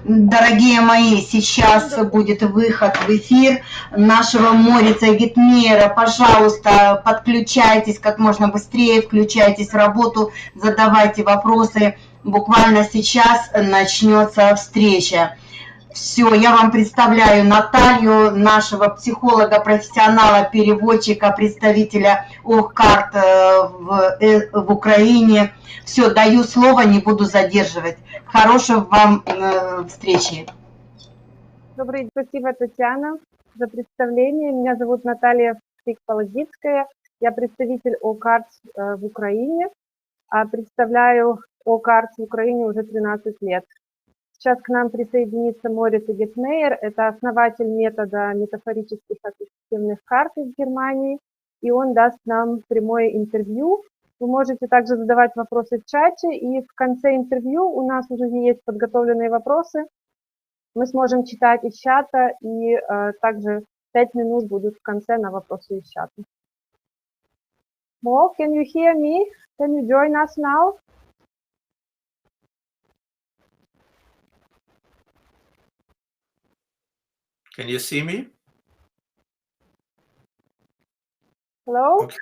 Дорогие мои, сейчас будет выход в эфир нашего Морица Эгетмейера. Пожалуйста, подключайтесь как можно быстрее, включайтесь в работу, задавайте вопросы. Буквально сейчас начнется встреча. Все, я вам представляю Наталью, нашего психолога, профессионала, переводчика, представителя OH карт в Украине. Все, даю слово, не буду задерживать. Хорошей вам встречи. Добрый день, спасибо, Татьяна, за представление. Меня зовут Наталья Фрик-Палагитская. Я представитель OH карт в Украине. Представляю OH карт в Украине уже 13 лет. Сейчас к нам присоединится Мориц Эгетмейер. Это основатель метода метафорических ассоциативных карт из Германии. И он даст нам прямое интервью. Вы можете также задавать вопросы в чате. И в конце интервью у нас уже есть подготовленные вопросы. Мы сможем читать из чата. И также 5 минут будут в конце на вопросы из чата. Mo, can you hear me? Can you join us now? Can you see me? Hello? Okay.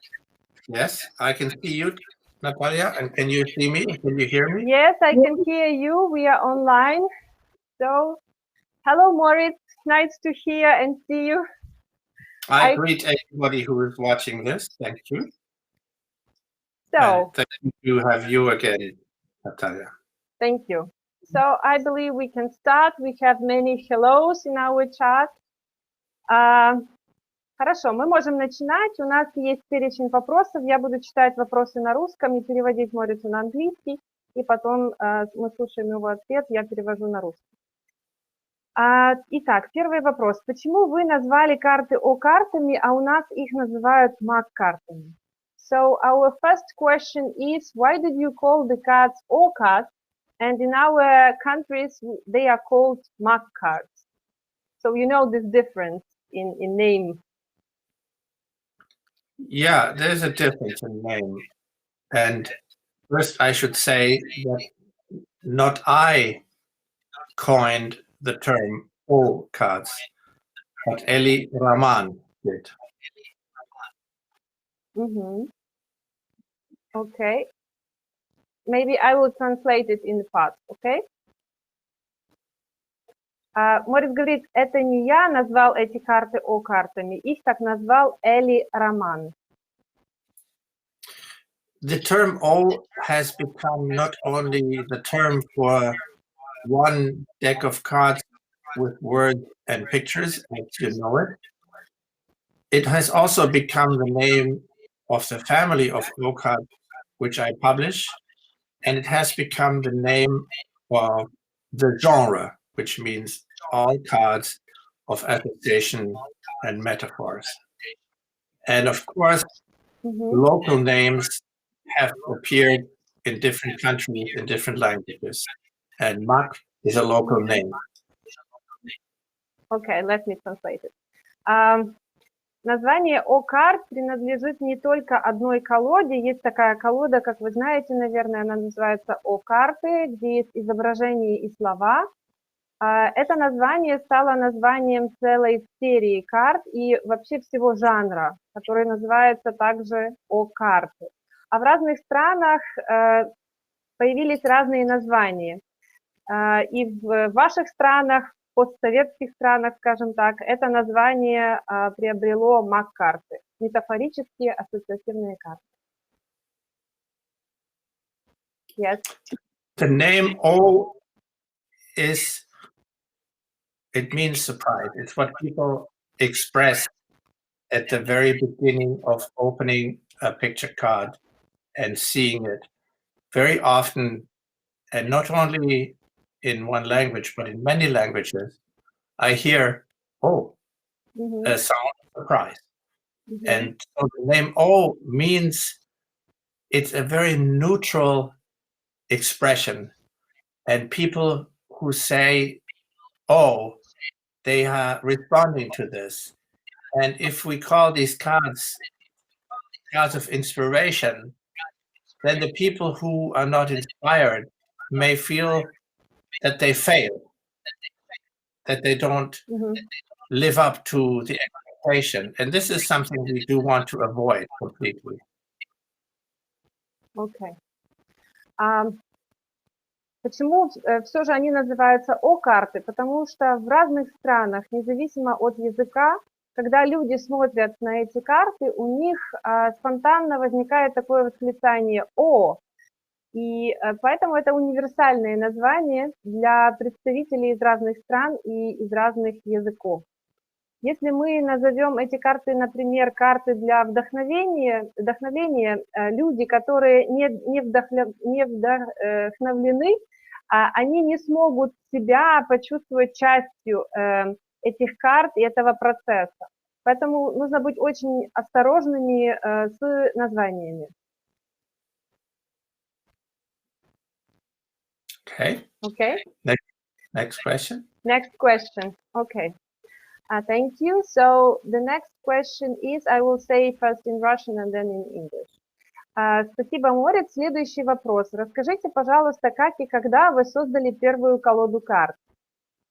Yes, I can see you, Natalia. And can you see me? Can you hear me? Yes, I can hear you. We are online. So, hello, Moritz. Nice to hear and see you. I greet everybody who is watching this. Thank you. So, thank you to have you again, Natalia. Thank you. So, I believe we can start. We have many hellos in our chat. Хорошо, мы можем начинать. У нас есть перечень вопросов. Я буду читать вопросы на русском и переводить Морицу на английский. И потом мы слушаем его ответ, я перевожу на русский. Итак, первый вопрос. Почему вы назвали карты OH-картами, а у нас их называют MAC-картами? So, our first question is, why did you call the cards OH cards, and in our countries they are called MAC cards? So, you know this difference in name. Yeah, there's a difference in name. And first I should say that not I coined the term OH cards, but Eli Rahman did. Okay. Maybe I will translate it in the past, okay? Морис говорит, это не я назвал эти карты OH-картами, их так назвал Эли Роман. The term O has become not only the term for one deck of cards with words and pictures, as you know it, it has also become the name of the family of OH cards which I publish, and it has become the name of the genre, which means all cards of association and metaphors. And of course, local names have appeared in different countries, in different languages. And MAC is a local name. Okay, let me translate it. Название OH-карт принадлежит не только одной колоде. Есть такая колода, как вы знаете, наверное, она называется OH-карты, где есть изображения и слова. Это название стало названием целой серии карт и вообще всего жанра, который называется также OH-карты. А в разных странах появились разные названия. И в ваших странах, в постсоветских странах, скажем так, это название приобрело MAC-карты, метафорические ассоциативные карты. Yes. The name O is, it means surprise. It's what people express at the very beginning of opening a picture card and seeing it. Very often, and not only in one language, but in many languages, I hear, oh, a sound of surprise. And so the name O means it's a very neutral expression. And people who say, oh, they are responding to this. And if we call these cards cards of inspiration, then the people who are not inspired may feel that they fail. that they don't live up to the expectation. And this is something we do want to avoid completely. Okay. Почему все же они называются О-карты? Потому что в разных странах, независимо от языка, когда люди смотрят на эти карты, у них спонтанно возникает такое восклицание «О». И поэтому это универсальное название для представителей из разных стран и из разных языков. Если мы назовем эти карты, например, карты для вдохновения, люди, которые не вдохновлены, они не смогут себя почувствовать частью этих карт и этого процесса. Поэтому нужно быть очень осторожными с названиями. Okay. Next question. Next question. Okay. Thank you. So the next question is, I will say first in Russian and then in English. Спасибо, Мориц. Следующий вопрос. Расскажите, пожалуйста, как и когда вы создали первую колоду карт?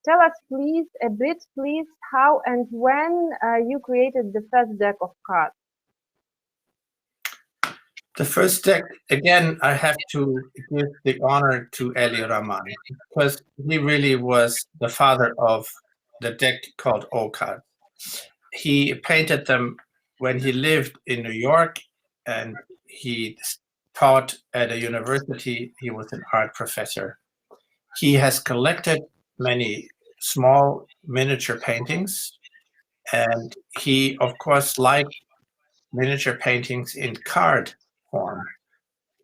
Tell us, please, a bit, please, how and when you created the first deck of cards. The first deck, again, I have to give the honor to Eli Rahman, because he really was the father of the deck called OH. He painted them when he lived in New York, and he taught at a university. He was an art professor. He has collected many small miniature paintings, and he, of course, liked miniature paintings in card form.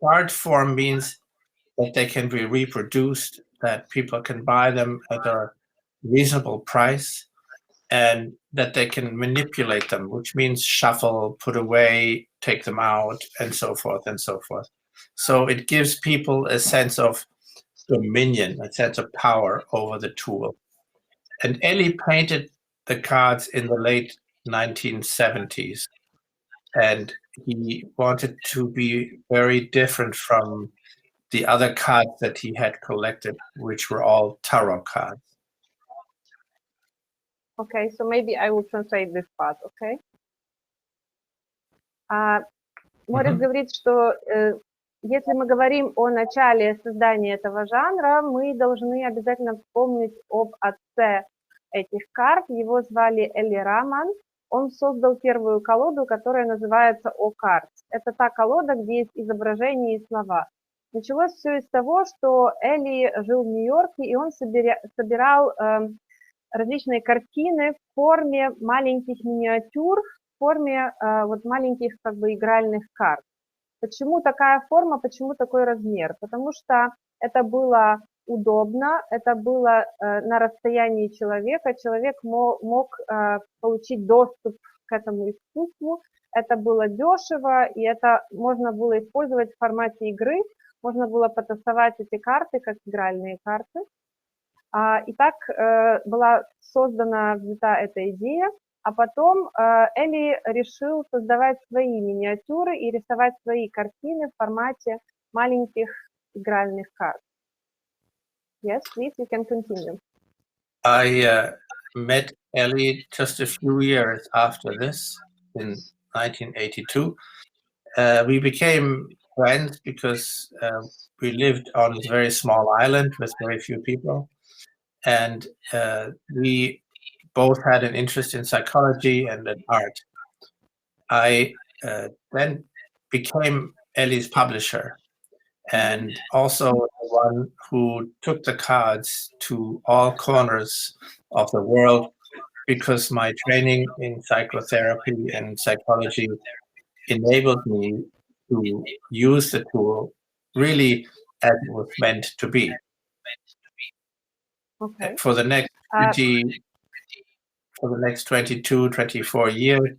Card form means that they can be reproduced, that people can buy them at a reasonable price, and that they can manipulate them, which means shuffle, put away, take them out, and so forth and so forth. So it gives people a sense of dominion, a sense of power over the tool. And Eli painted the cards in the late 1970s. And he wanted to be very different from the other cards that he had collected, which were all tarot cards. Okay, so maybe I will translate this part, okay? Морец говорит, что если мы говорим о начале создания этого жанра, мы должны обязательно вспомнить об отце этих карт. Его звали Эли Раман. Он создал первую колоду, которая называется OH Cards. Это та колода, где есть изображения и слова. Началось все из того, что Эли жил в Нью-Йорке, и он собирал различные картины в форме маленьких миниатюр, в форме вот маленьких как бы игральных карт. Почему такая форма, почему такой размер? Потому что это было удобно, это было на расстоянии человека, человек мог получить доступ к этому искусству, это было дешево, и это можно было использовать в формате игры, можно было потасовать эти карты, как игральные карты. И так была создана эта идея, а потом Эли решил создавать свои миниатюры и рисовать свои картины в формате маленьких игральных карт. Yes, please, you can continue. I met Eli just a few years after this, in 1982. We became friends because we lived on a very small island with very few people. And we both had an interest in psychology and in art. I then became Eli's publisher, and also the one who took the cards to all corners of the world, because my training in psychotherapy and psychology enabled me to use the tool really as it was meant to be. Okay. For the next 22, 24 years,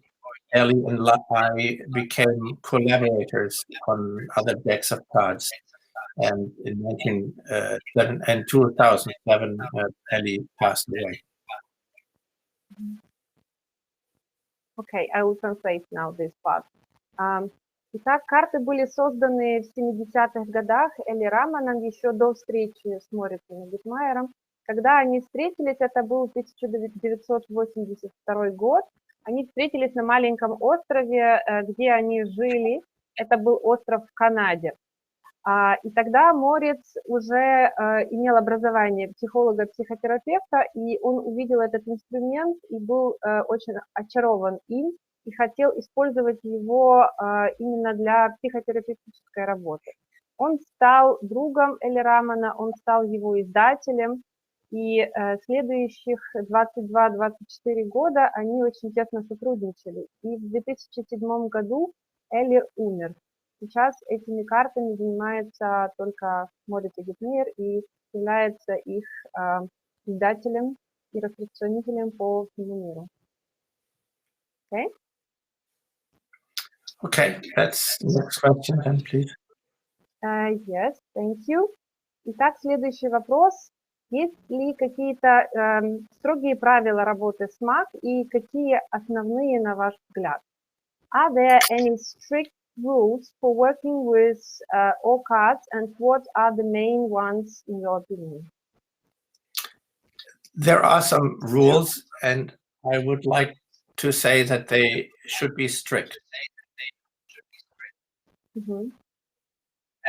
Eli and I became collaborators on other decks of cards. And in 2007, Eli passed away. Okay, I will translate now this part. Итак, карты были созданы в 70-х годах Эли Раманом еще до встречи с Морицем Эгетмейером. Когда они встретились, это был 1982 год, они встретились на маленьком острове, где они жили, это был остров в Канаде. И тогда Мориц уже имел образование психолога-психотерапевта, и он увидел этот инструмент и был очень очарован им, и хотел использовать его именно для психотерапевтической работы. Он стал другом Эли Рамана, он стал его издателем, и следующих 22-24 года они очень тесно сотрудничали. И в 2007 году Эли умер. Сейчас этими картами занимается только Мориц Эгетмейер и является их издателем и распространителем по всему миру. Okay? Okay, that's the next question then, please. Yes, thank you. Итак, следующий вопрос. Есть ли какие-то строгие правила работы с МАК и какие основные, на ваш взгляд? Are there any strict rules for working with all cards, and what are the main ones in your opinion? There are some rules, and I would like to say that they should be strict. Mm-hmm.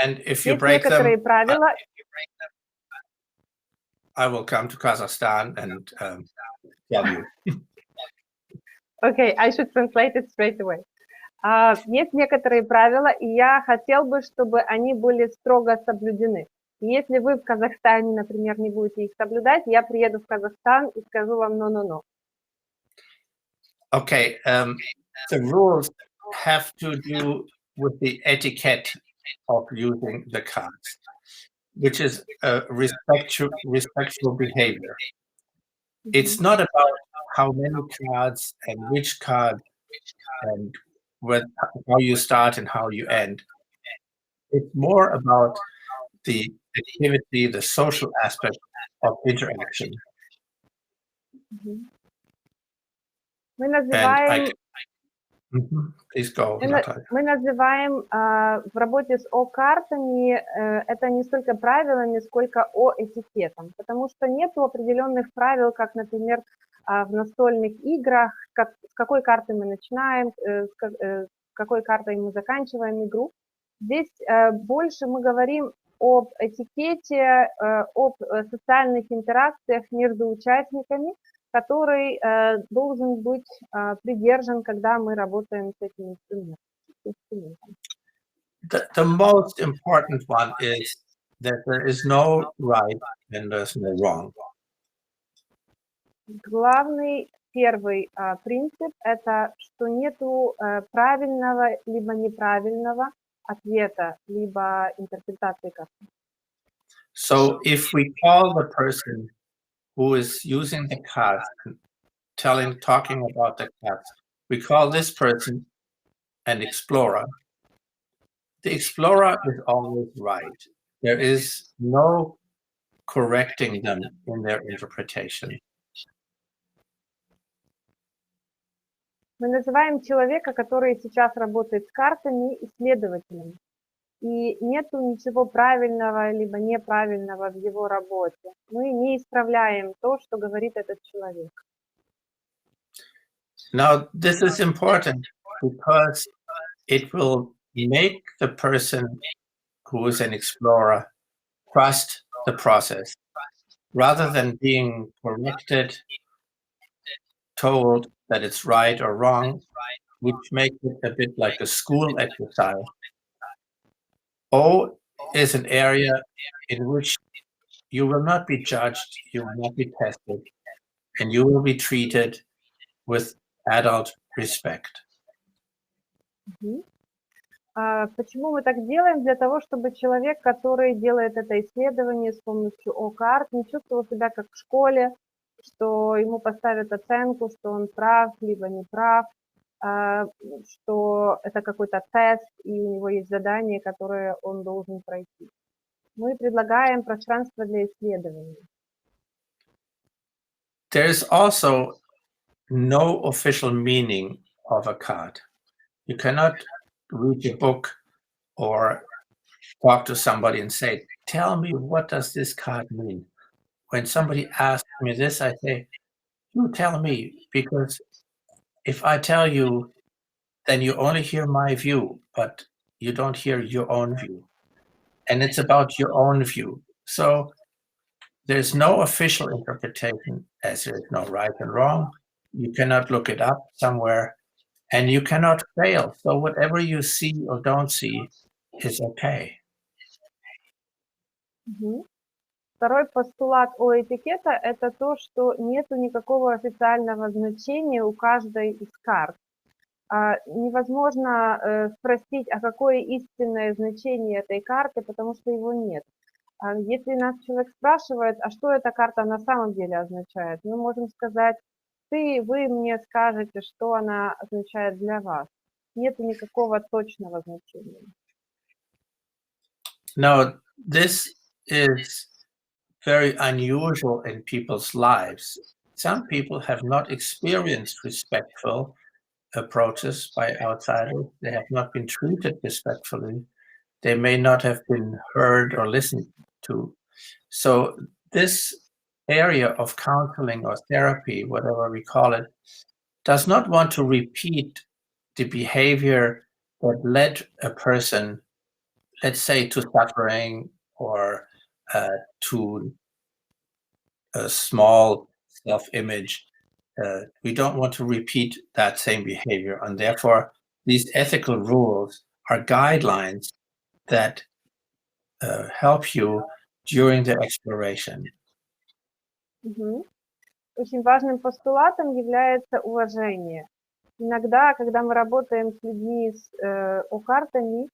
And if you Есть break them, некоторые правила. I will come to Kazakhstan and tell you. Okay, I should translate it straight away. Есть некоторые правила, и я хотел бы, чтобы они были строго соблюдены. Если вы в Казахстане, например, не будете их соблюдать, я приеду в Казахстан и скажу вам no. Okay, the rules have to do with the etiquette of using the cards, which is a respectful behavior. It's not about how many cards and which card and how you start and how you end. It's more about the activity, the social aspect of interaction. Мы называем, Please go, Наталья. мы называем в работе с О-картами это не столько правилами, сколько О-этикетом, потому что нет определенных правил, как, например, в настольных играх, с какой карты мы начинаем, с какой картой мы заканчиваем игру. Здесь больше мы говорим об этикете, об социальных интеракциях между участниками, который должен быть придержан, когда мы работаем с этим инструментом. The most important one is that there is no right and there's no wrong. Главный первый принцип – это что нету правильного либо неправильного ответа, либо интерпретации карты. So if we call the person who is using the cards and talking about the cards, we call this person an explorer. The explorer is always right. There is no correcting them in their interpretation. Мы называем человека, который сейчас работает с картами, исследователем. И нету ничего правильного либо неправильного в его работе. Мы не исправляем то, что говорит этот человек. Now, this is important because it will make the person who is an explorer trust the process rather than being corrected, told that it's right or wrong, which makes it a bit like a school exercise. O is an area in which you will not be judged, you will not be tested, and you will be treated with adult respect. Почему мы так делаем? Для того, чтобы человек, который делает это исследование с помощью О-карт, не чувствовал себя как в школе, что ему поставят оценку, что он прав, либо не прав, что это какой-то тест, и у него есть задание, которое он должен пройти. Мы предлагаем пространство для исследования. There is also no official meaning of a card. You cannot read a book or talk to somebody and say, tell me, what does this card mean? when somebody asks me this, I say, you tell me, because if I tell you, then you only hear my view, but you don't hear your own view. And it's about your own view. So there's no official interpretation, as there is no right and wrong. You cannot look it up somewhere, and you cannot fail. So whatever you see or don't see is okay. Второй постулат о этикета – это то, что нету никакого официального значения у каждой из карт. Невозможно спросить, а какое истинное значение этой карты, потому что его нет. Если нас человек спрашивает, а что эта карта на самом деле означает, мы можем сказать, вы мне скажете, что она означает для вас. Нету никакого точного значения. Now, this is very unusual in people's lives. Some people have not experienced respectful approaches by outsiders. They have not been treated respectfully. They may not have been heard or listened to. So this area of counseling or therapy, whatever we call it, does not want to repeat the behavior that led a person, let's say, to suffering or to a small self-image. We don't want to repeat that same behavior, and therefore these ethical rules are guidelines that help you during the exploration. Очень важным постулатом является уважение. Иногда, когда мы работаем с людьми с о-картами,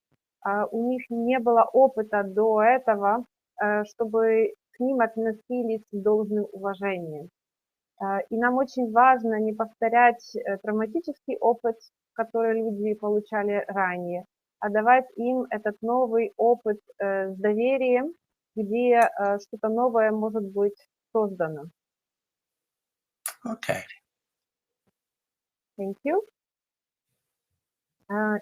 у них не было опыта до этого, чтобы к ним относились с должным уважением. И нам очень важно не повторять травматический опыт, который люди получали ранее, а давать им этот новый опыт с доверием, где что-то новое может быть создано. Okay. Thank you.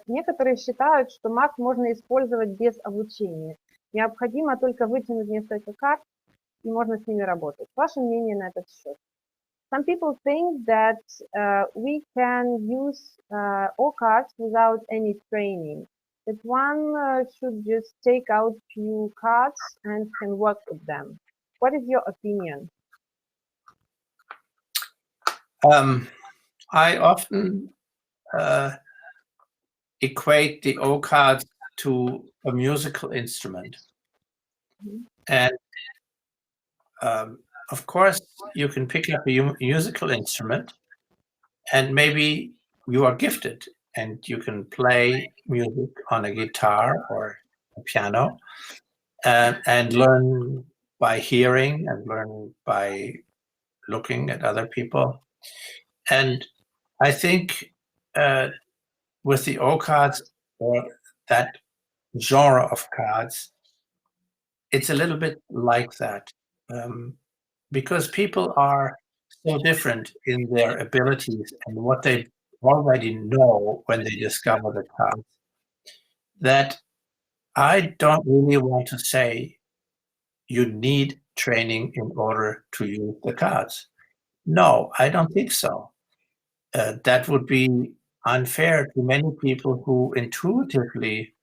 Некоторые считают, что маг можно использовать без обучения. Необходимо только вытянуть несколько карт, и можно с ними работать. Ваше мнение на этот счет? Some people think that we can use all cards without any training. That one should just take out few cards and can work with them. What is your opinion? I often equate the O cards to a musical instrument. And of course, you can pick up a musical instrument, and maybe you are gifted and you can play music on a guitar or a piano, and learn by hearing and learn by looking at other people. And I think with the O cards, or that genre of cards, it's a little bit like that, because people are so different in their abilities and what they already know when they discover the cards, that I don't really want to say you need training in order to use the cards. No, I don't think so. That would be unfair to many people who intuitively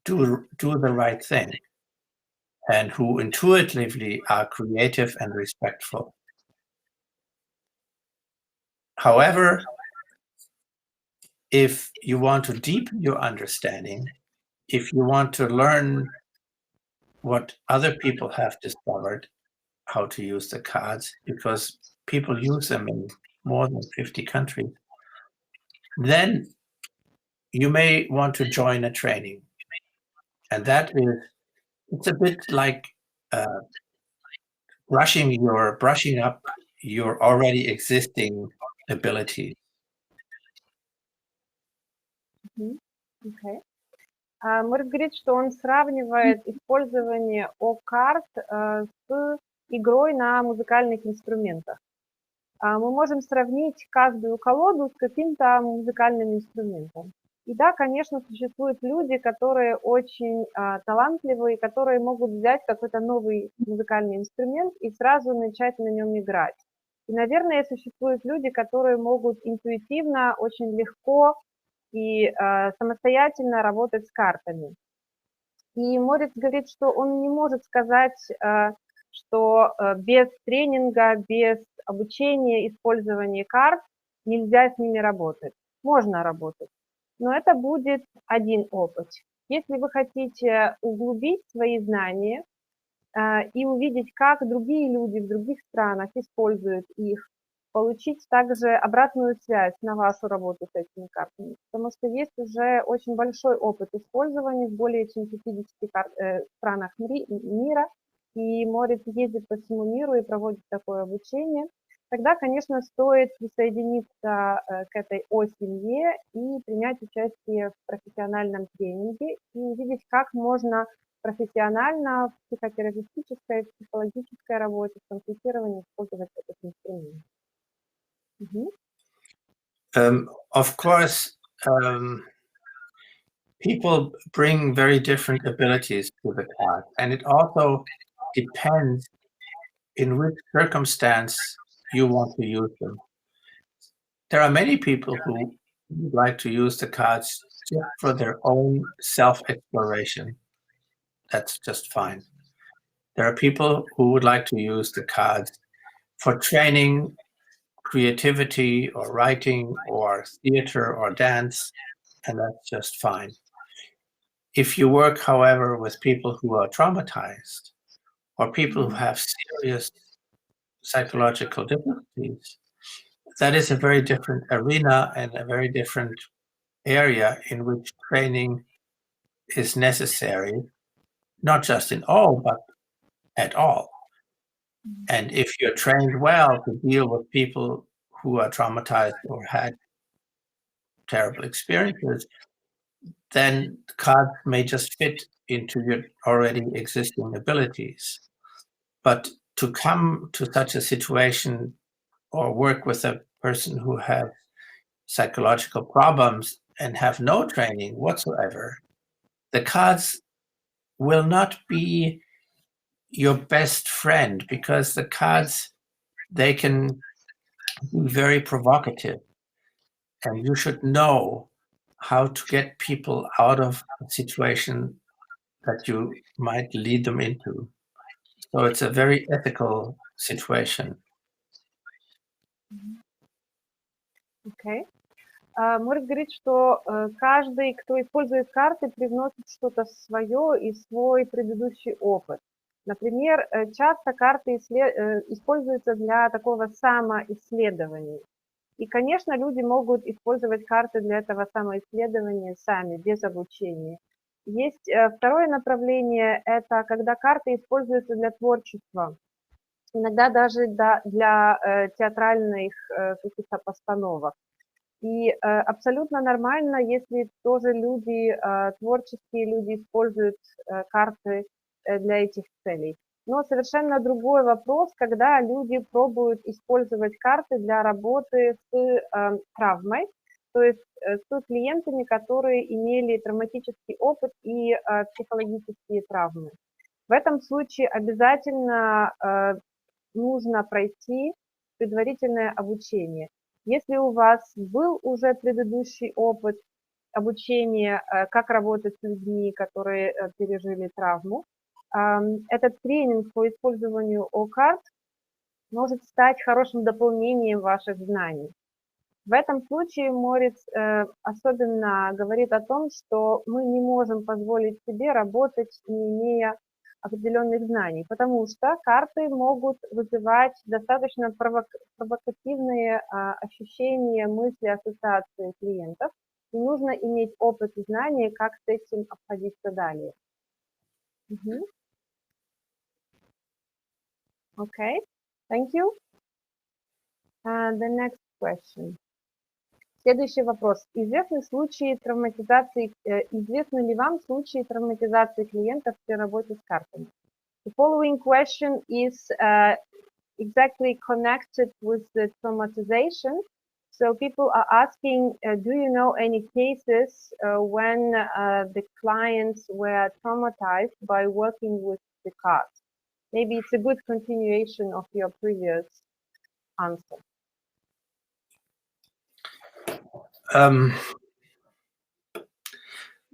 do the right thing and who intuitively are creative and respectful. However, if you want to deepen your understanding, if you want to learn what other people have discovered, how to use the cards, because people use them in more than 50 countries, then you may want to join a training. And that is, it's a bit like brushing up your already existing abilities. Okay. Морец говорит, что он сравнивает использование о-карт с игрой на музыкальных инструментах. Мы можем сравнить каждую колоду с каким-то музыкальным инструментом. И да, конечно, существуют люди, которые очень талантливые, которые могут взять какой-то новый музыкальный инструмент и сразу начать на нем играть. И, наверное, существуют люди, которые могут интуитивно, очень легко и самостоятельно работать с картами. И Мориц говорит, что он не может сказать, что без тренинга, без обучения, использования карт нельзя с ними работать. Можно работать, но это будет один опыт. Если вы хотите углубить свои знания и увидеть, как другие люди в других странах используют их, получить также обратную связь на вашу работу с этими картами, потому что есть уже очень большой опыт использования в более чем 50 странах мира, и Мориц ездит по всему миру и проводит такое обучение. Тогда, конечно, стоит присоединиться к этой семье и принять участие в профессиональном тренинге и увидеть, как можно профессионально в психотерапевтической, в психологической работе, в консультировании использовать этот инструмент. Of course, people bring very different abilities to the card, and it also depends in which circumstance you want to use them. There are many people who would like to use the cards just for their own self-exploration. That's just fine. There are people who would like to use the cards for training creativity or writing or theater or dance, and that's just fine. If you work, however, with people who are traumatized or people who have serious psychological difficulties, that is a very different arena and a very different area in which training is necessary, not just in all, but at all. And if you're trained well to deal with people who are traumatized or had terrible experiences, then cards may just fit into your already existing abilities. But to come to such a situation or work with a person who has psychological problems and have no training whatsoever, the cards will not be your best friend, because the cards, they can be very provocative, and you should know how to get people out of a situation that you might lead them into. So it's a very ethical situation. Okay. Мориц говорит, что каждый, кто использует карты, привносит что-то свое и свой предыдущий опыт. Например, часто карты используются для такого самоисследования. И, конечно, люди могут использовать карты для этого самоисследования сами, без обучения. Есть второе направление, это когда карты используются для творчества. Иногда даже для театральных каких-то постановок. И абсолютно нормально, если тоже люди, творческие люди используют карты для этих целей. Но совершенно другой вопрос, когда люди пробуют использовать карты для работы с травмой, то есть с клиентами, которые имели травматический опыт и психологические травмы. В этом случае обязательно нужно пройти предварительное обучение. Если у вас был уже предыдущий опыт обучения, как работать с людьми, которые пережили травму, этот тренинг по использованию карт может стать хорошим дополнением ваших знаний. В этом случае Мориц особенно говорит о том, что мы не можем позволить себе работать, не имея определенных знаний, потому что карты могут вызывать достаточно провокативные ощущения, мысли, ассоциации клиентов, и нужно иметь опыт и знания, как с этим обходиться далее. Okay, thank you. The next question. Следующий вопрос. Известны ли вам случаи травматизации клиентов при работе с картами? The following question is exactly connected with the traumatization. So people are asking, do you know any cases when the clients were traumatized by working with the cards? Maybe it's a good continuation of your previous answer.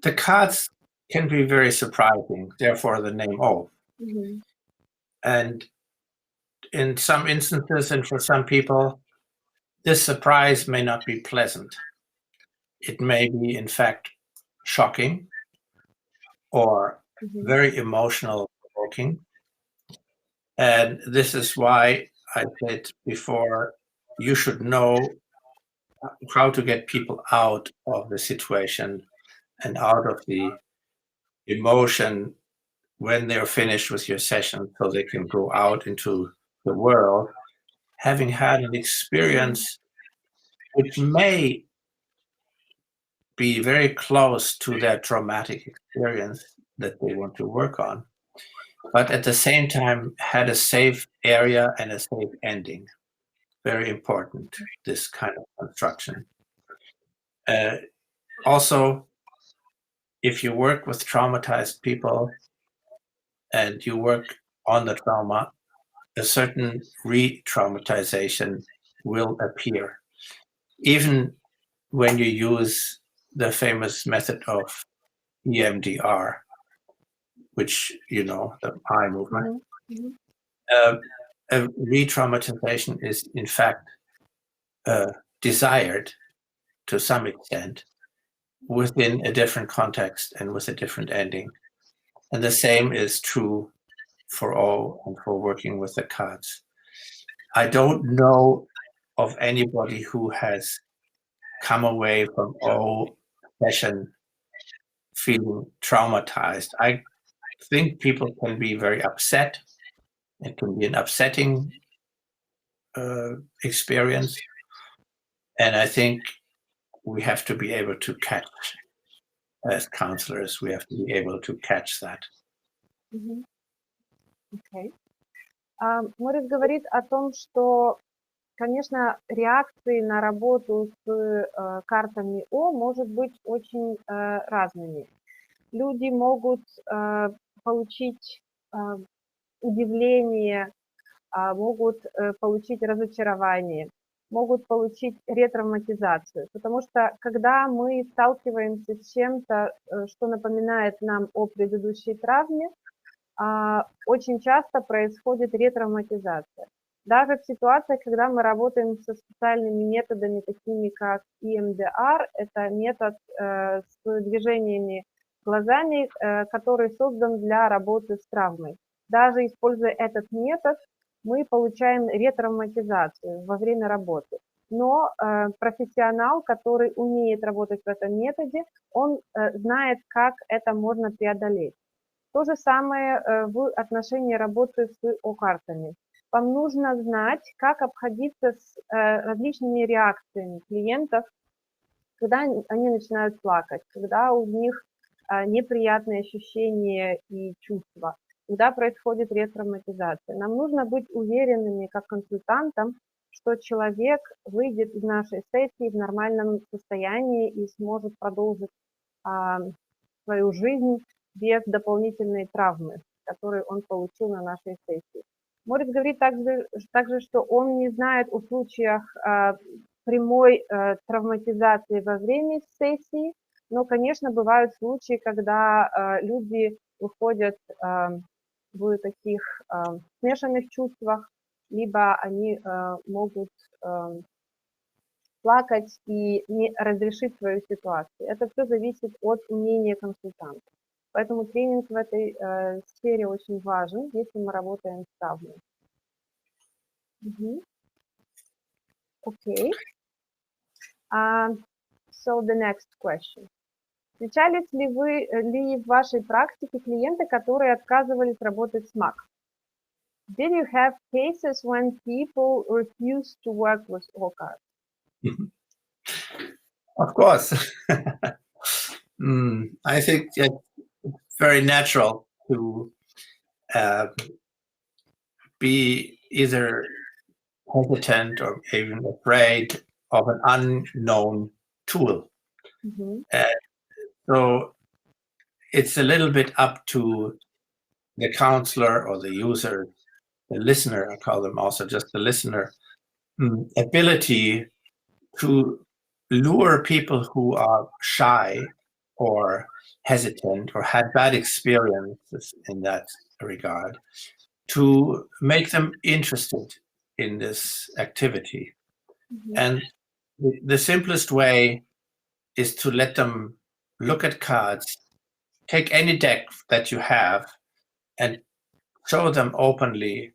The cards can be very surprising, therefore the name O. Mm-hmm. And in some instances, and for some people, this surprise may not be pleasant. It may be, in fact, shocking or Mm-hmm. very emotional provoking. And this is why I said before, you should know how to get people out of the situation and out of the emotion when they're finished with your session, so they can go out into the world having had an experience which may be very close to their traumatic experience that they want to work on, but at the same time had a safe area and a safe ending. Very important, this kind of construction. Also, if you work with traumatized people and you work on the trauma, a certain re-traumatization will appear. Even when you use the famous method of EMDR, which, you know, the eye movement, a re-traumatization is in fact desired to some extent within a different context and with a different ending. And the same is true for all and for working with the cards. I don't know of anybody who has come away from all session feeling traumatized. I think people can be very upset. It can be an upsetting experience. And I think we have to be able to catch, as counselors, we have to be able to catch that. Okay. Морис говорит о том, что, конечно, реакции на работу с картами О может быть очень разными. Люди могут получить удивление, могут получить разочарование, могут получить ретравматизацию. Потому что когда мы сталкиваемся с чем-то, что напоминает нам о предыдущей травме, очень часто происходит ретравматизация. Даже в ситуациях, когда мы работаем со специальными методами, такими как EMDR, это метод с движениями глазами, который создан для работы с травмой. Даже используя этот метод, мы получаем ретравматизацию во время работы. Но профессионал, который умеет работать в этом методе, он знает, как это можно преодолеть. То же самое в отношении работы с О-картами. Вам нужно знать, как обходиться с различными реакциями клиентов, когда они начинают плакать, когда у них неприятные ощущения и чувства, когда происходит ретравматизация. Нам нужно быть уверенными, как консультантам, что человек выйдет из нашей сессии в нормальном состоянии и сможет продолжить свою жизнь без дополнительной травмы, которую он получил на нашей сессии. Мориц говорит также, что он не знает о случаях прямой травматизации во время сессии, но, конечно, бывают случаи, когда люди выходят в таких смешанных чувствах, либо они могут плакать и не разрешить свою ситуацию. Это все зависит от умения консультанта. Поэтому тренинг в этой сфере очень важен, если мы работаем с травмой. Okay. So the next question. Встречались ли вы в вашей практике клиенты, которые отказывались работать с МАК? Did you have cases when people refused to work with OH? Of course. I think it's very natural to be either hesitant or even afraid of an unknown tool. And so it's a little bit up to the counselor or the user, the listener, I call them also just the listener, ability to lure people who are shy or hesitant or had bad experiences in that regard, to make them interested in this activity. And the simplest way is to let them look at cards, take any deck that you have, and show them openly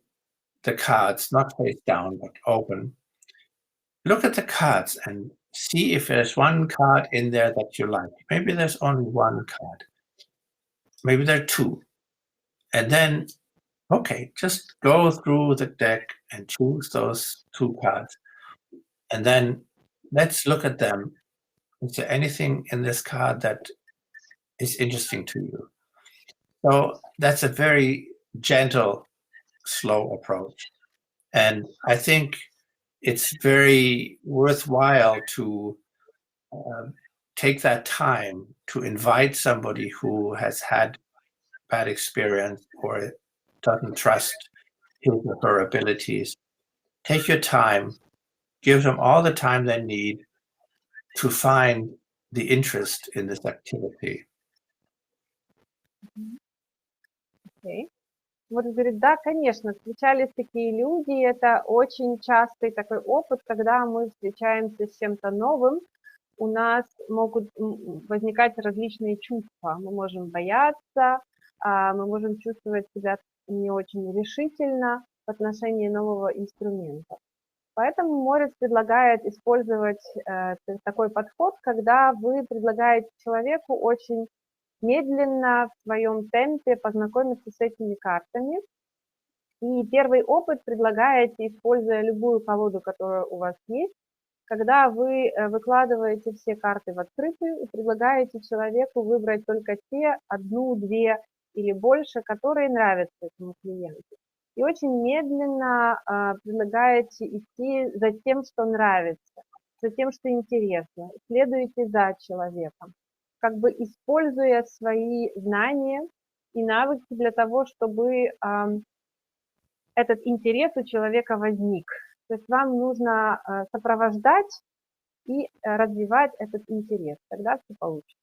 the cards, not face down, but open. Look at the cards and see if there's one card in there that you like. Maybe there's only one card. Maybe there are two. And then, okay, just go through the deck and choose those two cards. And then let's look at them. Is there anything in this card that is interesting to you? So that's a very gentle, slow approach. And I think it's very worthwhile to take that time to invite somebody who has had bad experience or doesn't trust his or her abilities. Take your time, give them all the time they need to find the interest in this activity. Okay. Вот говорит, да, конечно, встречались такие люди, это очень частый такой опыт, когда мы встречаемся с чем-то новым, у нас могут возникать различные чувства, мы можем бояться, мы можем чувствовать себя не очень решительно в отношении нового инструмента. Поэтому Морец предлагает использовать такой подход, когда вы предлагаете человеку очень медленно, в своем темпе познакомиться с этими картами. И первый опыт предлагаете, используя любую колоду, которая у вас есть, когда вы выкладываете все карты в открытую и предлагаете человеку выбрать только те, одну, две или больше, которые нравятся этому клиенту. И очень медленно предлагаете идти за тем, что нравится, за тем, что интересно. Следуйте за человеком, как бы используя свои знания и навыки для того, чтобы этот интерес у человека возник. То есть вам нужно сопровождать и развивать этот интерес. Тогда все получится.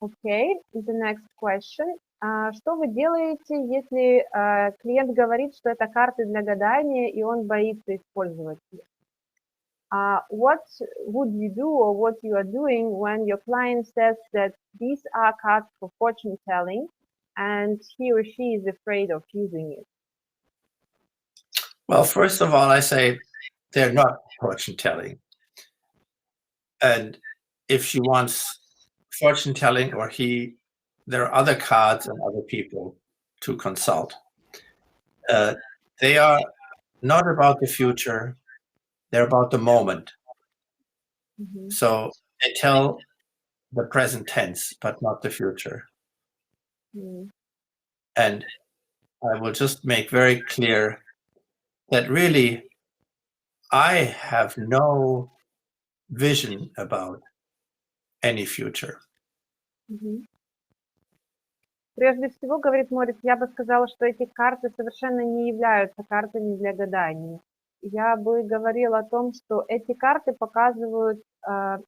Okay, the next question. Что вы делаете, если клиент говорит, что это карты для гадания, и он боится использовать их? What would you do or what you are doing when your client says that these are cards for fortune telling and he or she is afraid of using it? Well, first of all, I say they're not fortune telling. And if she wants fortune telling or there are other cards and other people to consult. They are not about the future. They're about the moment. So they tell the present tense, but not the future. And I will just make very clear that really I have no vision about any future. Прежде всего, говорит Морец, я бы сказала, что эти карты совершенно не являются картами для гадания. Я бы говорила о том, что эти карты показывают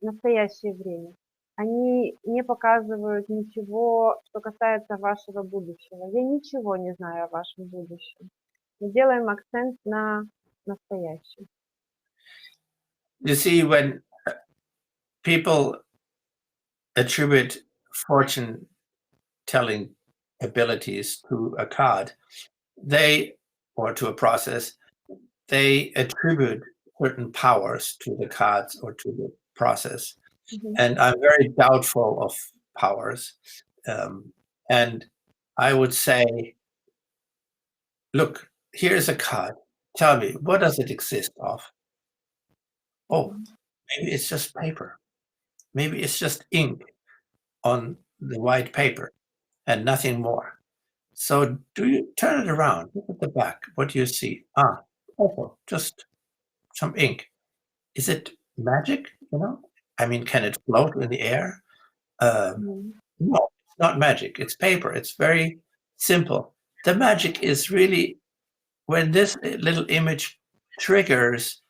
настоящее время. Они не показывают ничего, что касается вашего будущего. Я ничего не знаю о вашем будущем. Мы делаем акцент на настоящем. You see, when people attribute fortune telling abilities to a card, or to a process, they attribute certain powers to the cards or to the process. And I'm very doubtful of powers. And I would say, look, here's a card. Tell me, what does it exist of? Oh, maybe it's just paper. Maybe it's just ink on the white paper and nothing more. So do you turn it around? Look at the back. What do you see? pencil, just some ink. Is it magic? I mean, can it float in the air? No, it's not magic. It's paper. It's very simple. The magic is really when this little image triggers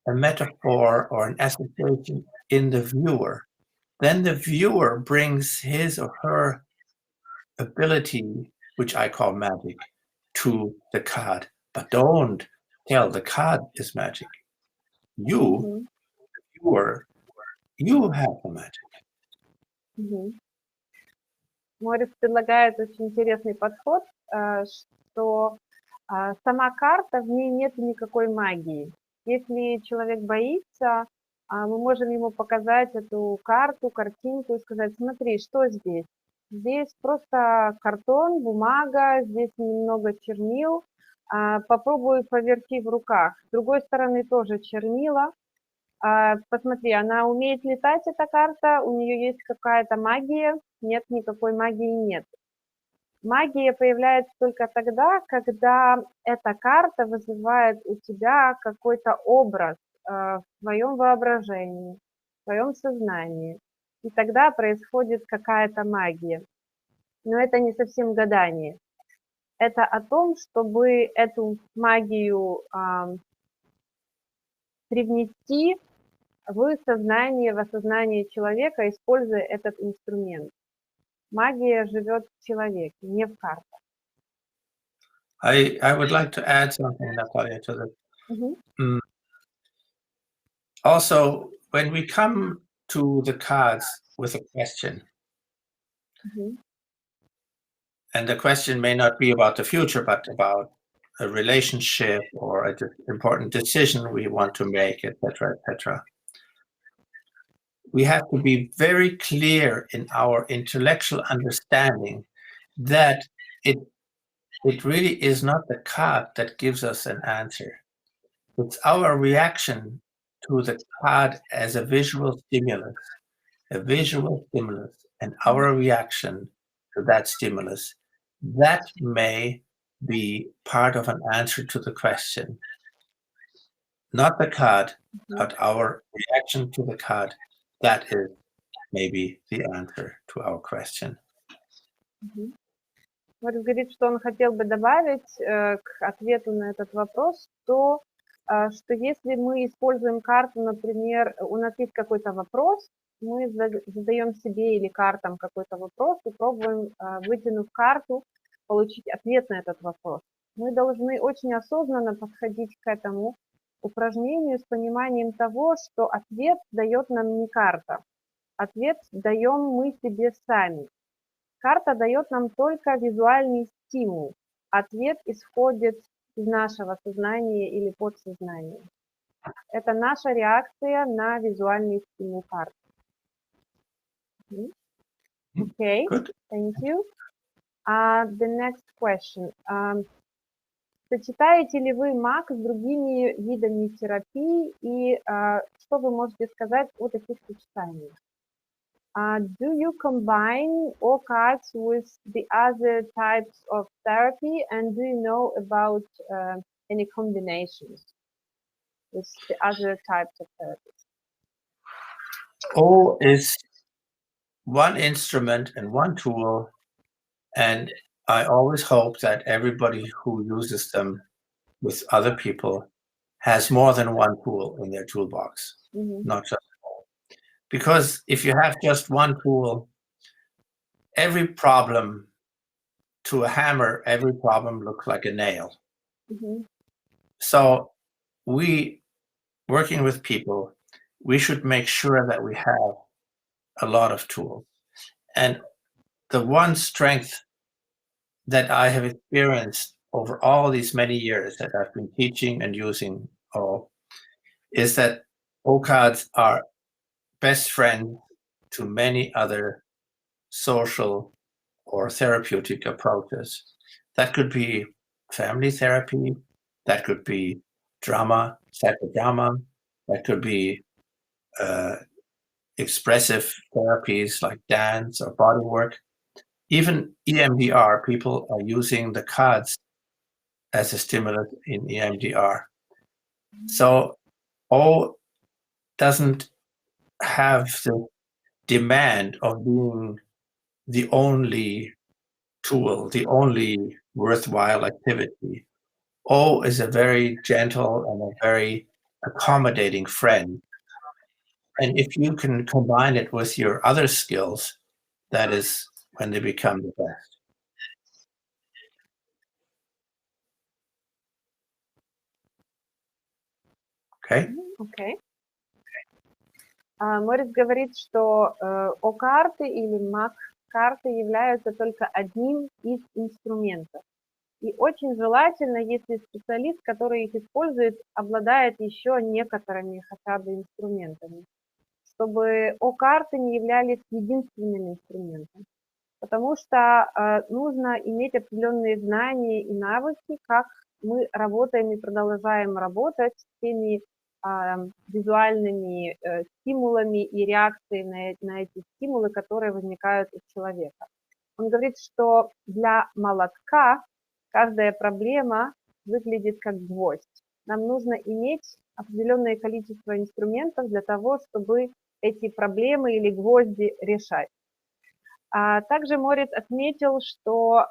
a metaphor or an association in the viewer, then the viewer brings his or her ability, which I call magic, to the card. But don't tell the card is magic. You, viewer, you have the magic. Морис предлагает очень интересный подход, что сама карта, в ней нет никакой магии. Если человек боится, мы можем ему показать эту карту, картинку и сказать: смотри, что здесь? Здесь просто картон, бумага, здесь немного чернил. Попробуй поверти в руках. С другой стороны тоже чернила. Посмотри, она умеет летать, эта карта, у нее есть какая-то магия? Нет, никакой магии нет. Магия появляется только тогда, когда эта карта вызывает у тебя какой-то образ в твоем воображении, в твоем сознании. И тогда происходит какая-то магия. Но это не совсем гадание. Это о том, чтобы эту магию привнести в сознание, в осознание человека, используя этот инструмент. Магия живет в человеке, не в картах. I would like to add something, Natalia, to that. Also, when we come to the cards with a question, and the question may not be about the future, but about a relationship or an important decision we want to make, etc., etc. We have to be very clear in our intellectual understanding that it really is not the card that gives us an answer. It's our reaction to the card as a visual stimulus, and our reaction to that stimulus. That may be part of an answer to the question. Not the card, but our reaction to the card. That is maybe the answer to our question. Морис говорит, что он хотел бы добавить к ответу на этот вопрос, то, что если мы используем карту, например, у нас есть какой-то вопрос, мы задаем себе или картам какой-то вопрос и пробуем, вытянув карту, получить ответ на этот вопрос. Мы должны очень осознанно подходить к этому упражнению с пониманием того, что ответ дает нам не карта. Ответ даем мы себе сами. Карта дает нам только визуальный стимул. Ответ исходит из нашего сознания или подсознания. Это наша реакция на визуальный стимул карты. Okay, thank you. The next question. Сочетаете ли вы маг с другими видами терапии и что вы можете сказать о таких сочетаниях? Do you combine all cards with the other types of therapy, and do you know about any combinations with the other types of therapy? O is one instrument and one tool, and I always hope that everybody who uses them with other people has more than one tool in their toolbox, not just one. Because if you have just one tool, every problem to a hammer, every problem looks like a nail. So we, working with people, we should make sure that we have a lot of tools. And the one strength that I have experienced over all these many years that I've been teaching and using O is that O cards are best friends to many other social or therapeutic approaches. That could be family therapy, that could be drama, psychodrama, that could be expressive therapies like dance or body work. Even EMDR, people are using the cards as a stimulus in EMDR. So O doesn't have the demand of being the only tool, the only worthwhile activity. O is a very gentle and a very accommodating friend. And if you can combine it with your other skills, that is when they become the best. Okay? Окей. Морис говорит, что О-карты или МАК-карты являются только одним из инструментов. И очень желательно, если специалист, который их использует, обладает еще некоторыми хотя бы инструментами, чтобы О-карты не являлись единственным инструментом. Потому что нужно иметь определенные знания и навыки, как мы работаем и продолжаем работать с теми визуальными стимулами и реакцией на эти стимулы, которые возникают у человека. Он говорит, что для молотка каждая проблема выглядит как гвоздь. Нам нужно иметь определенное количество инструментов для того, чтобы эти проблемы или гвозди решать. А также Мориц отметил, что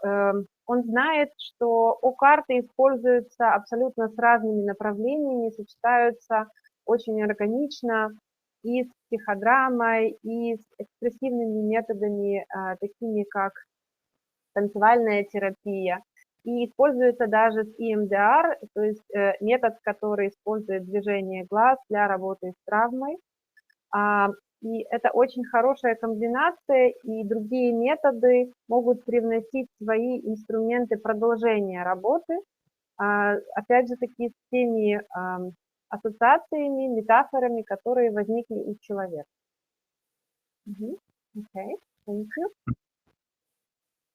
он знает, что О-карты используются абсолютно с разными направлениями, сочетаются очень органично и с психодрамой, и с экспрессивными методами, такими как танцевальная терапия, и используется даже с EMDR, то есть метод, который использует движение глаз для работы с травмой. И это очень хорошая комбинация, и другие методы могут привносить свои инструменты продолжения работы, опять же таки с теми ассоциациями, метафорами, которые возникли у человека. Okay, thank you.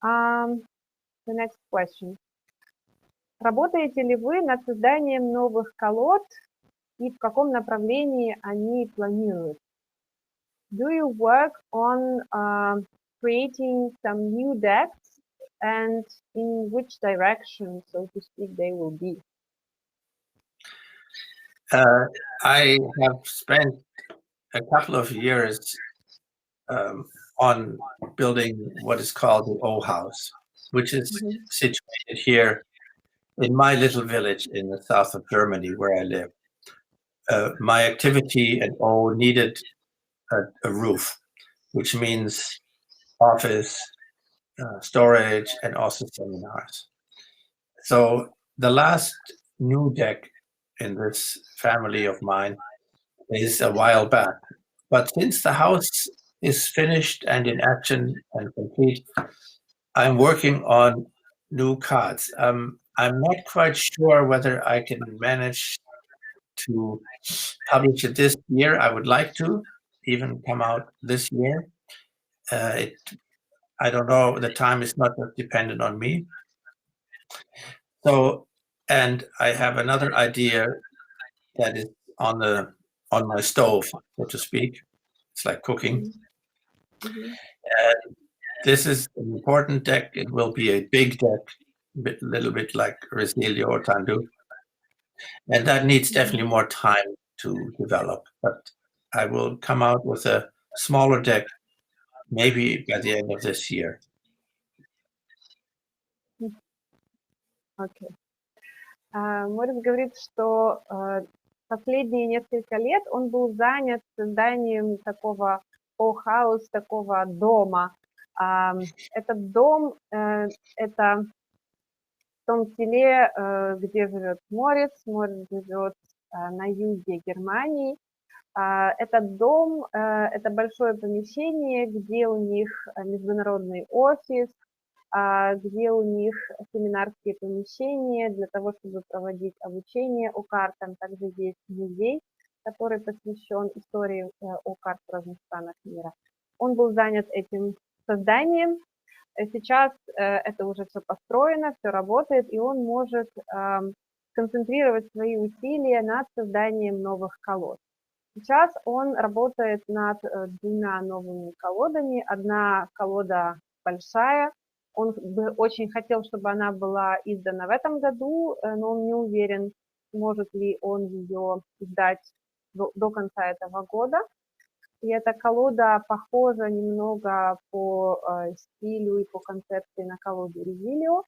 The next question. Работаете ли вы над созданием новых колод и в каком направлении они планируют? Do you work on creating some new decks, and in which direction, so to speak, they will be? I have spent a couple of years on building what is called the O house, which is situated here in my little village in the south of Germany where I live. My activity at O needed a roof, which means office, storage, and also seminars. So the last new deck in this family of mine is a while back. But since the house is finished and in action and complete, I'm working on new cards. I'm not quite sure whether I can manage to publish it this year. I would like to even come out this year. I don't know, the time is not dependent on me. So, and I have another idea that is on my stove, so to speak. It's like cooking. And this is an important deck. It will be a big deck, a little bit like Resilio or Tandu. And that needs definitely more time to develop. But I will come out with a smaller deck, maybe by the end of this year. Okay. Морис говорит, что последние несколько лет он был занят созданием такого о-хаус, такого дома. Этот дом – это в том селе, где живет Мориц. Мориц живет на юге Германии. Этот дом – это большое помещение, где у них международный офис, где у них семинарские помещения для того, чтобы проводить обучение о картам. Также есть музей, который посвящен истории о карт в разных странах мира. Он был занят этим созданием. Сейчас это уже все построено, все работает, и он может концентрировать свои усилия над созданием новых колод. Сейчас он работает над двумя новыми колодами. Одна колода большая. Он бы очень хотел, чтобы она была издана в этом году, но он не уверен, сможет ли он ее издать до конца этого года. И эта колода похожа немного по стилю и по концепции на колоду Резилио.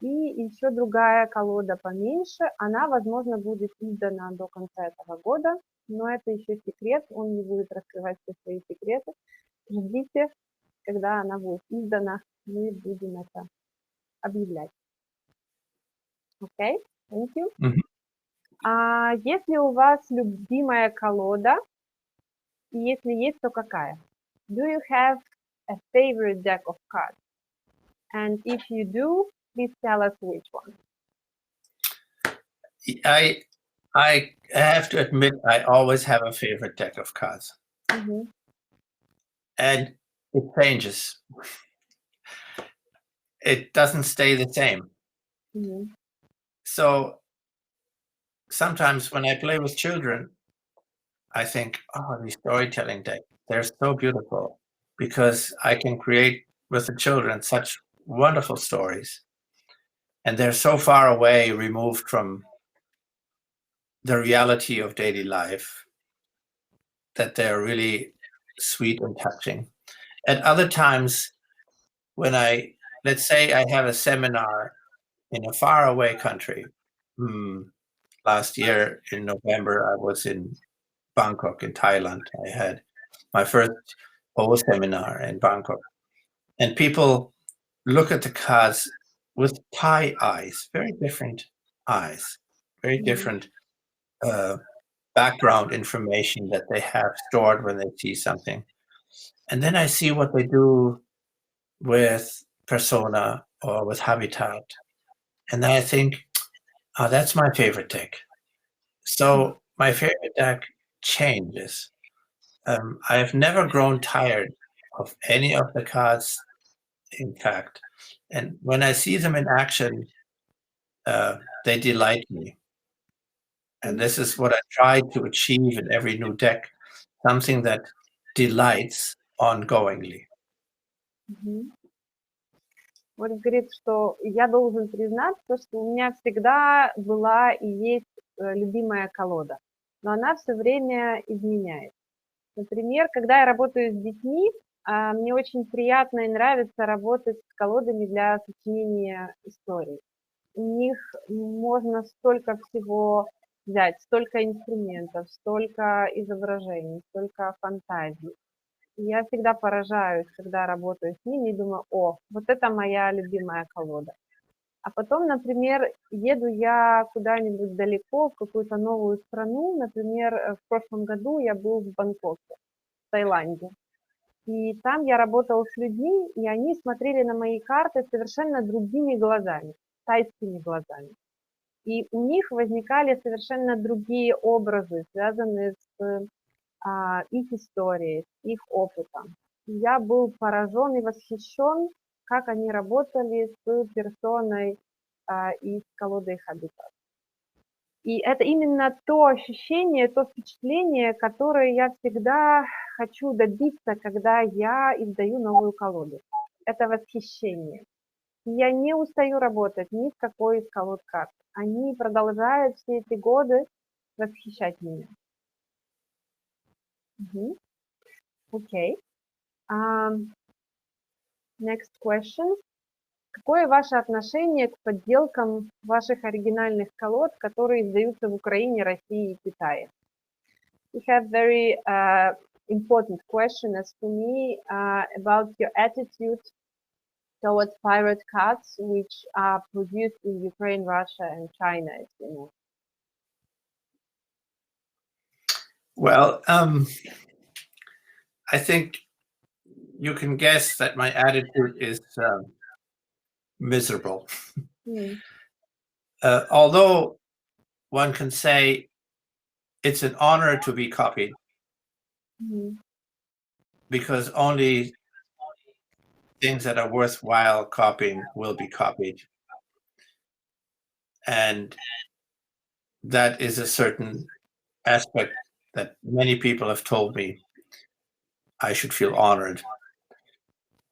И еще другая колода поменьше, она, возможно, будет издана до конца этого года, но это еще секрет, он не будет раскрывать все свои секреты. Ждите, когда она будет издана, мы будем это объявлять. Окей, thank you. Если у вас любимая колода, и если есть, то какая? Do you have a favorite deck of cards? And if you do, please tell us which one. I have to admit, I always have a favorite deck of cards. And it changes. It doesn't stay the same. So sometimes when I play with children, I think, oh, these storytelling decks, they're so beautiful because I can create with the children such wonderful stories. And they're so far away, removed from the reality of daily life, that they're really sweet and touching. At other times, when let's say I have a seminar in a faraway country. Last year in November, I was in Bangkok in Thailand. I had my first OH seminar in Bangkok. And people look at the cards with Thai eyes, very different eyes, very different background information that they have stored when they see something. And then I see what they do with persona or with habitat. And then I think, oh, that's my favorite deck. So my favorite deck changes. I have never grown tired of any of the cards, in fact. And when I see them in action, they delight me. And this is what I try to achieve in every new deck, something that delights ongoingly. Морис говорит, что я должен признаться, что у меня всегда была и есть любимая колода, но она все время изменяется. Например, когда я работаю с детьми, мне очень приятно и нравится работать с колодами для сочинения историй. У них можно столько всего взять, столько инструментов, столько изображений, столько фантазий. Я всегда поражаюсь, когда работаю с ними и думаю, о, вот это моя любимая колода. А потом, например, еду я куда-нибудь далеко, в какую-то новую страну. Например, в прошлом году я был в Бангкоке, в Таиланде. И там я работала с людьми, и они смотрели на мои карты совершенно другими глазами, тайскими глазами. И у них возникали совершенно другие образы, связанные с их историей, с их опытом. И я был поражен и восхищен, как они работали с персоной и с колодой хабитат. И это именно то ощущение, то впечатление, которое я всегда хочу добиться, когда я издаю новую колоду. Это восхищение. Я не устаю работать ни с какой из колод карт. Они продолжают все эти годы восхищать меня. Окей. Next question. Какое ваше отношение к подделкам ваших оригинальных колод, которые издаются в Украине, России и Китае? We have very important question as for me about your attitude towards pirate cards which are produced in Ukraine, Russia and China, as you know. Well, I think you can guess that my attitude is miserable. Although one can say it's an honor to be copied, because only things that are worthwhile copying will be copied. And that is a certain aspect that many people have told me I should feel honored.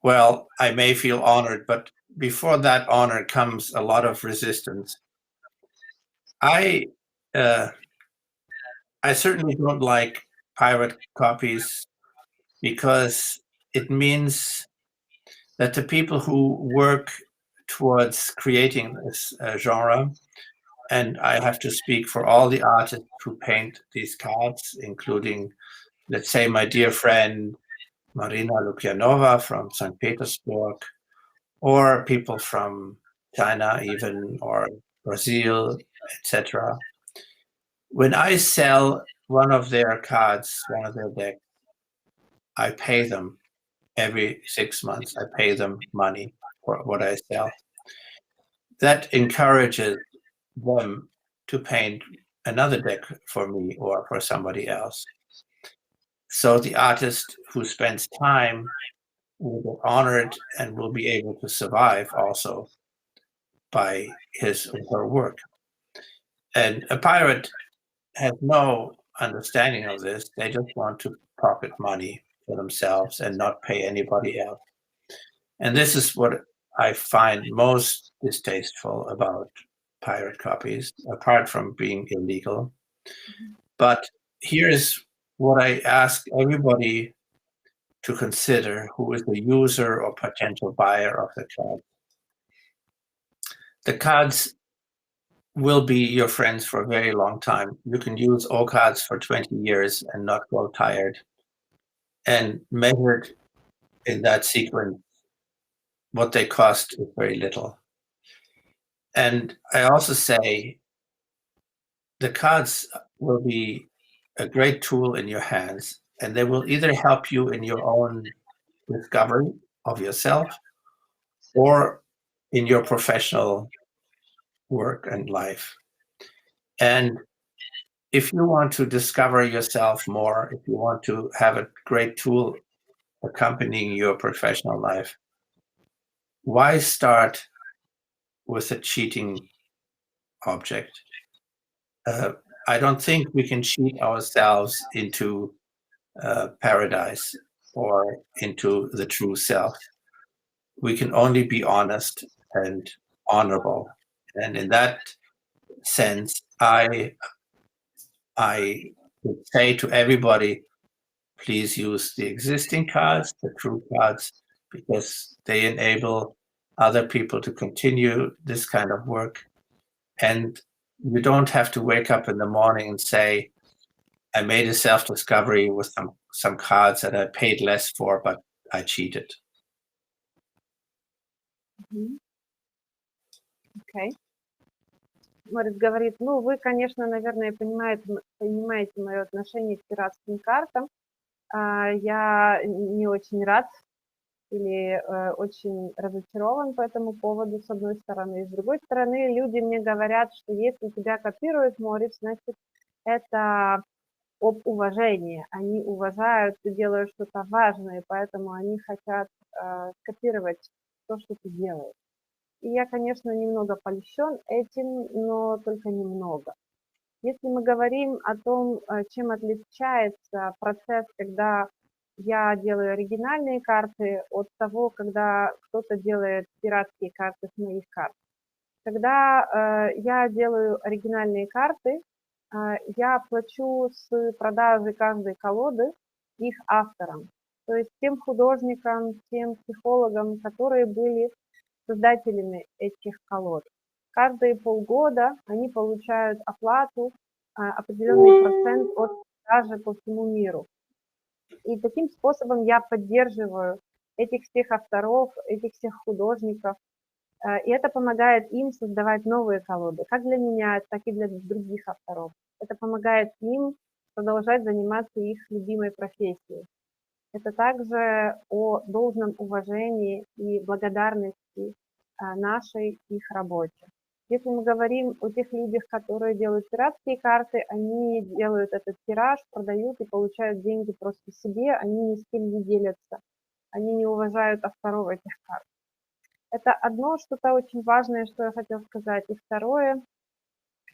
Well, I may feel honored, but before that honor comes a lot of resistance. I certainly don't like pirate copies because it means that the people who work towards creating this genre, and I have to speak for all the artists who paint these cards, including, let's say, my dear friend Marina Lukyanova from St. Petersburg, or people from China even, or Brazil, etc. When I sell one of their cards, one of their decks, I pay them every 6 months. I pay them money for what I sell. That encourages them to paint another deck for me or for somebody else. So the artist who spends time will be honored and will be able to survive also by his or her work. And a pirate has no understanding of this. They just want to pocket money for themselves and not pay anybody else. And this is what I find most distasteful about pirate copies, apart from being illegal. But here is what I ask everybody to consider who is the user or potential buyer of the card. The cards will be your friends for a very long time. You can use all cards for 20 years and not grow tired. And measured in that sequence, what they cost is very little. And I also say the cards will be a great tool in your hands, and they will either help you in your own discovery of yourself or in your professional work and life. And if you want to discover yourself more, if you want to have a great tool accompanying your professional life, why start with a cheating object? I don't think we can cheat ourselves into paradise or into the true self. We can only be honest and honorable. And in that sense, I would say to everybody, please use the existing cards, the true cards, because they enable other people to continue this kind of work. And you don't have to wake up in the morning and say, I made a self-discovery with some cards that I paid less for, but I cheated. Окей. Морис говорит, ну, вы, конечно, наверное, понимаете мое отношение к пиратским картам. Я не очень рад или очень разочарован по этому поводу, с одной стороны. И с другой стороны, люди мне говорят, что если тебя копирует Морис, значит, это об уважении. Они уважают, ты делаешь что-то важное, поэтому они хотят скопировать то, что ты делаешь. И я, конечно, немного польщен этим, но только немного. Если мы говорим о том, чем отличается процесс, когда я делаю оригинальные карты, от того, когда кто-то делает пиратские карты с моих карт. Когда я делаю оригинальные карты, я плачу с продажи каждой колоды их авторам, то есть тем художникам, тем психологам, которые были создателями этих колод. Каждые полгода они получают оплату, определенный процент от продажи по всему миру. И таким способом я поддерживаю этих всех авторов, этих всех художников, и это помогает им создавать новые колоды, как для меня, так и для других авторов. Это помогает им продолжать заниматься их любимой профессией. Это также о должном уважении и благодарности нашей их работе. Если мы говорим о тех людях, которые делают пиратские карты, они делают этот тираж, продают и получают деньги просто себе, они ни с кем не делятся, они не уважают авторов этих карт. Это одно что-то очень важное, что я хотела сказать. И второе,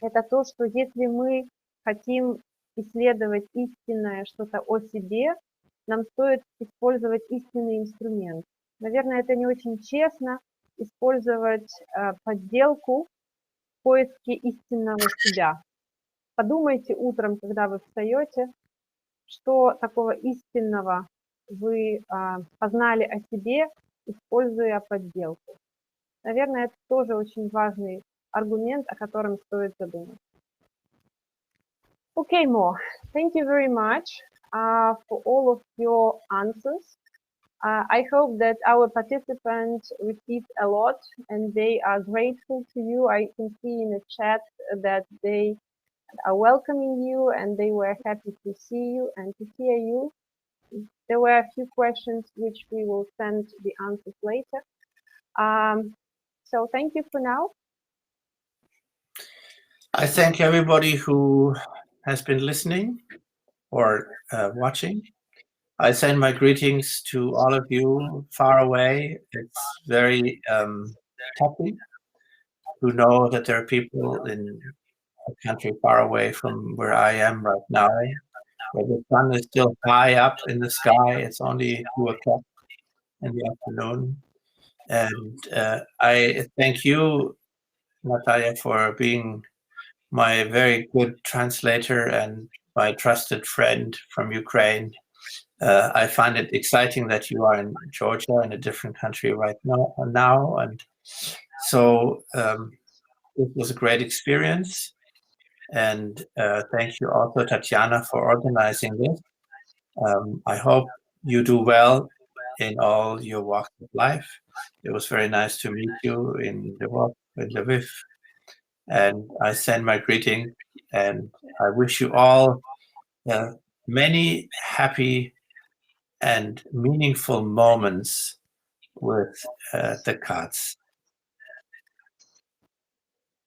это то, что если мы хотим исследовать истинное что-то о себе, нам стоит использовать истинный инструмент. Наверное, это не очень честно использовать подделку поиске истинного себя. Подумайте утром, когда вы встаете, что такого истинного вы познали о себе, используя подделку. Наверное, это тоже очень важный аргумент, о котором стоит задуматься. Okay, Mo, thank you very much for all of your answers. I hope that our participants received a lot and they are grateful to you. I can see in the chat that they are welcoming you and they were happy to see you and to hear you. There were a few questions which we will send the answers later. So thank you for now. I thank everybody who has been listening or watching. I send my greetings to all of you far away. It's very touching to know that there are people in a country far away from where I am right now, where the sun is still high up in the sky. It's only 2 o'clock in the afternoon. And I thank you, Natalia, for being my very good translator and my trusted friend from Ukraine. I find it exciting that you are in Georgia, in a different country right now. And so it was a great experience. And thank you also, Tatiana, for organizing this. I hope you do well in all your walks of life. It was very nice to meet you in Lviv. And I send my greeting, and I wish you all many happy and meaningful moments with the cards.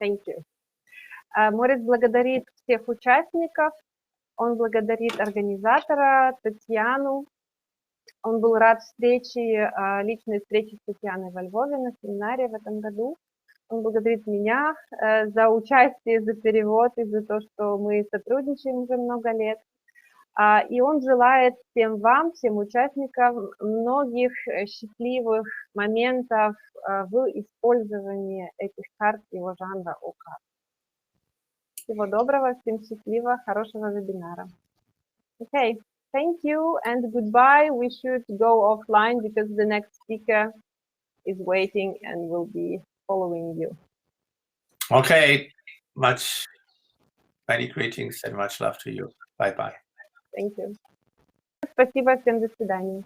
Thank you. Морец благодарит всех участников, он благодарит организатора Татьяну, он был рад встрече, личной встрече с Татьяной во Львове на семинаре в этом году. Он благодарит меня за участие, за перевод и за то, что мы сотрудничаем уже много лет. И он желает всем вам, всем участникам многих счастливых моментов в использовании этих карт его жанра ОК. Всего доброго, всем счастливо, хорошего вебинара. Okay, thank you and goodbye. We should go offline because the next speaker is waiting and will be following you. Okay, many greetings and much love to you. Bye-bye. Thank you. Спасибо, всем до свидания.